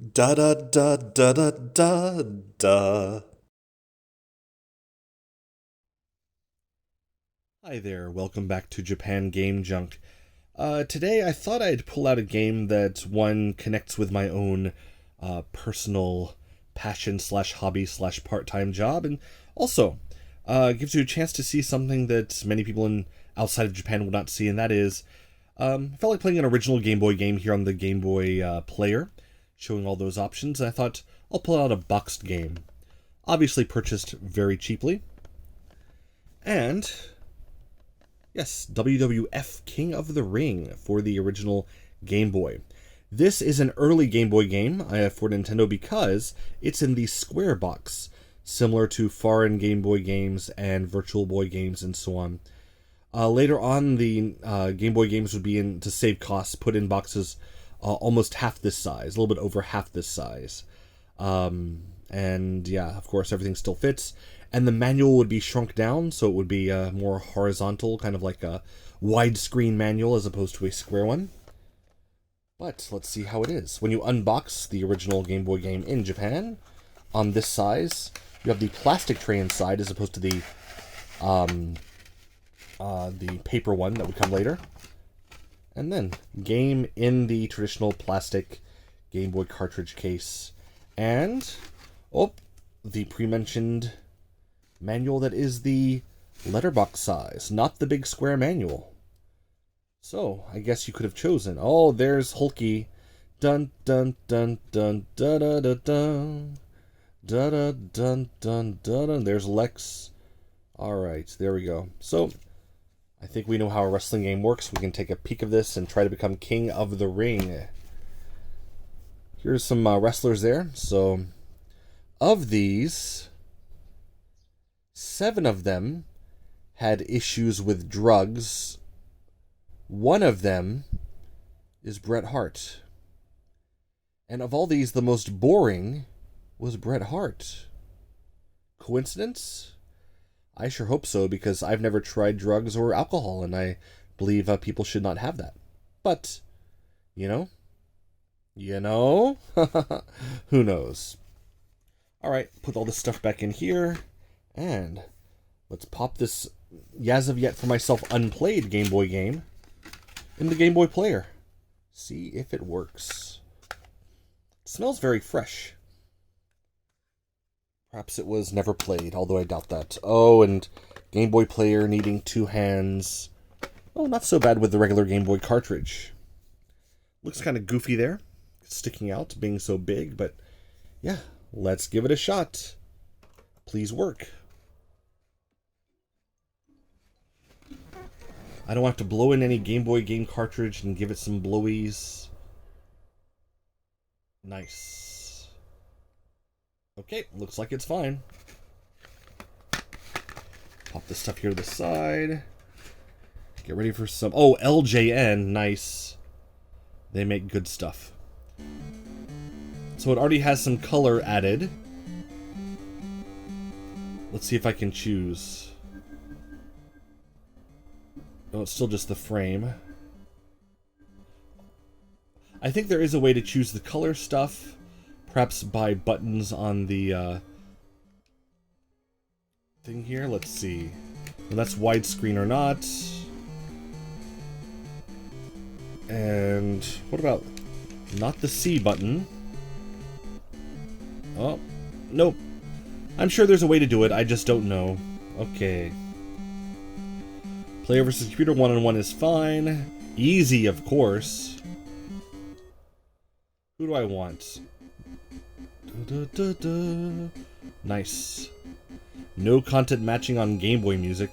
Da da da da da da da. Hi there, welcome back to Japan Game Junk. Today I thought I'd pull out a game that, one, connects with my own personal passion slash hobby slash part-time job, and also gives you a chance to see something that many people outside of Japan would not see, and that is, I felt like playing an original Game Boy game here on the Game Boy player, showing all those options, and I thought I'll pull out a boxed game. Obviously purchased very cheaply. And yes, WWF King of the Ring for the original Game Boy. This is an early Game Boy game for Nintendo because it's in the square box, similar to foreign Game Boy games and Virtual Boy games and so on. Later on, the Game Boy games would be to save costs, put in boxes almost half this size, a little bit over half this size. And yeah, of course, everything still fits. And the manual would be shrunk down, so it would be more horizontal, kind of like a widescreen manual as opposed to a square one. But let's see how it is. When you unbox the original Game Boy game in Japan, on this size, you have the plastic tray inside as opposed to the paper one that would come later. And then, game in the traditional plastic Game Boy cartridge case. And, the pre-mentioned manual that is the letterbox size, not the big square manual. So, I guess you could have chosen. Oh, there's Hulky. Dun dun dun dun da da da dun. Da da dun dun dun dun. There's Lex. Alright, there we go. So, I think we know how a wrestling game works. We can take a peek of this and try to become King of the Ring. Here's some wrestlers there. So, of these, 7 of them had issues with drugs. One of them is Bret Hart. And of all these, the most boring was Bret Hart. Coincidence? I sure hope so, because I've never tried drugs or alcohol, and I believe people should not have that. But, you know, who knows? Alright, put all this stuff back in here, and let's pop this, as of yet for myself, unplayed Game Boy game in the Game Boy player. See if it works. It smells very fresh. Perhaps it was never played, although I doubt that. Oh, and Game Boy player needing 2 hands. Oh, not so bad with the regular Game Boy cartridge. Looks kind of goofy there, sticking out, being so big, but yeah, let's give it a shot. Please work. I don't have to blow in any Game Boy game cartridge and give it some blowies. Nice. Okay, looks like it's fine. Pop this stuff here to the side. Get ready for some... Oh, LJN, nice. They make good stuff. So it already has some color added. Let's see if I can choose. Oh, it's still just the frame. I think there is a way to choose the color stuff. Perhaps by buttons on the thing here. Let's see. Well, that's widescreen or not. And what about not the C button? Oh, nope. I'm sure there's a way to do it. I just don't know. Okay. Player versus computer 1-on-1 is fine. Easy, of course. Who do I want? Da, da, da. Nice. No content matching on Game Boy music.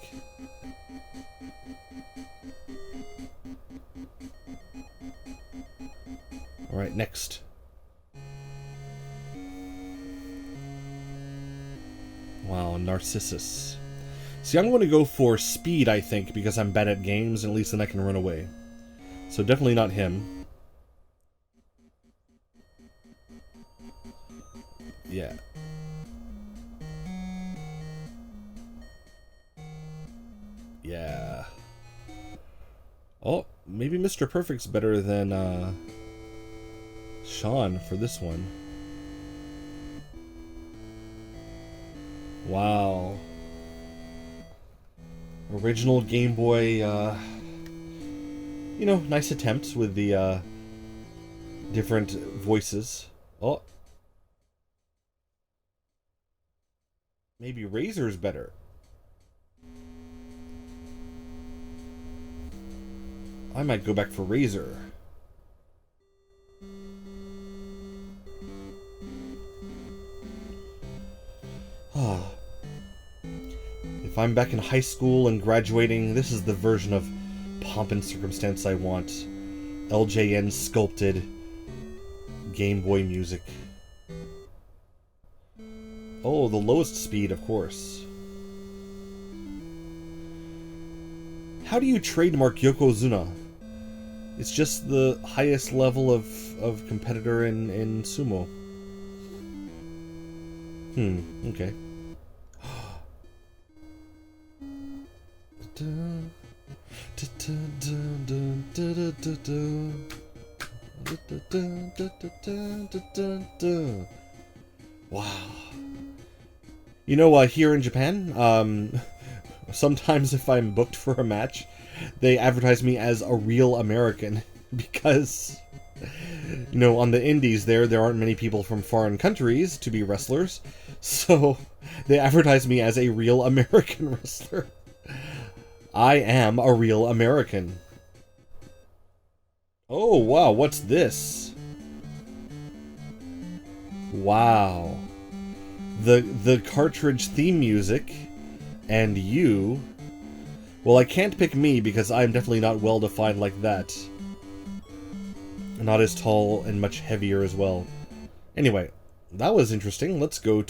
Alright, next. Wow, Narcissus. See, I'm going to go for speed, I think, because I'm bad at games, and at least then I can run away. So definitely not him. Yeah. Yeah. Oh, maybe Mr. Perfect's better than Sean for this one. Wow. Original Game Boy, you know, nice attempt with the, different voices. Oh. Maybe Razor's better. I might go back for Razor. If I'm back in high school and graduating, this is the version of pomp and circumstance I want. LJN sculpted Game Boy music. Oh, the lowest speed, of course. How do you trademark Yokozuna? It's just the highest level of competitor in sumo. Okay. Wow. You know, here in Japan, sometimes if I'm booked for a match, they advertise me as a real American because, you know, on the indies there aren't many people from foreign countries to be wrestlers, so they advertise me as a real American wrestler. I am a real American. Oh, wow, what's this? Wow. The cartridge theme music, and you... Well, I can't pick me because I'm definitely not well-defined like that. Not as tall and much heavier as well. Anyway, that was interesting. Let's go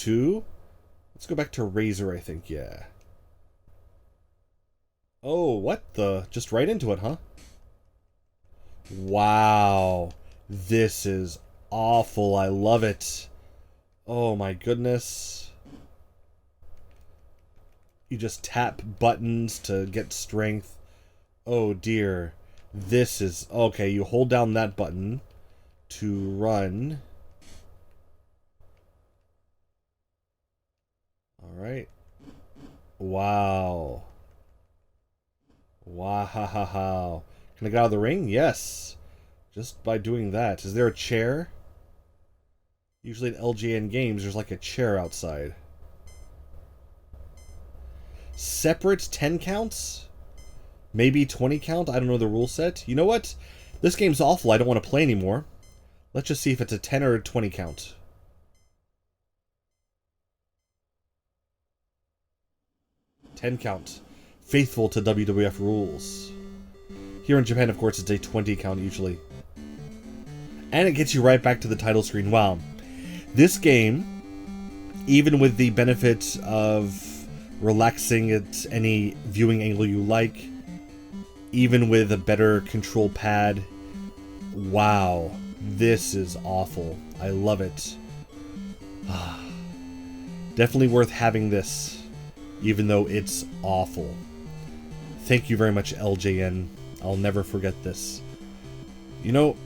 back to Razor, I think, yeah. Oh, what the? Just right into it, huh? Wow. This is awful. I love it. Oh my goodness. You just tap buttons to get strength. Oh dear. This is... Okay, you hold down that button to run. Alright. Wow. Wow. Can I get out of the ring? Yes. Just by doing that. Is there a chair? Usually at LJN games, there's like a chair outside. Separate 10 counts? Maybe 20 count? I don't know the rule set. You know what? This game's awful. I don't want to play anymore. Let's just see if it's a 10 or a 20 count. Ten count. Faithful to WWF rules. Here in Japan, of course, it's a 20 count usually. And it gets you right back to the title screen. Wow. This game, even with the benefit of relaxing at any viewing angle you like, even with a better control pad, wow, this is awful. I love it. Definitely worth having this, even though it's awful. Thank you very much, LJN. I'll never forget this. You know,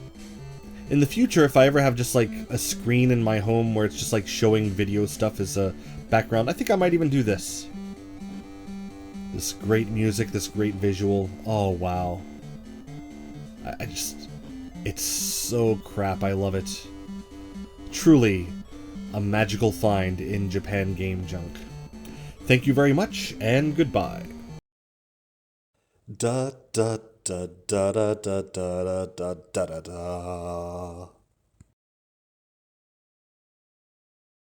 in the future, if I ever have just like a screen in my home where it's just like showing video stuff as a background, I think I might even do this. This great music, this great visual. Oh, wow. I just... It's so crap. I love it. Truly a magical find in Japan Game Junk. Thank you very much, and goodbye. Da da da da da da da da da da da.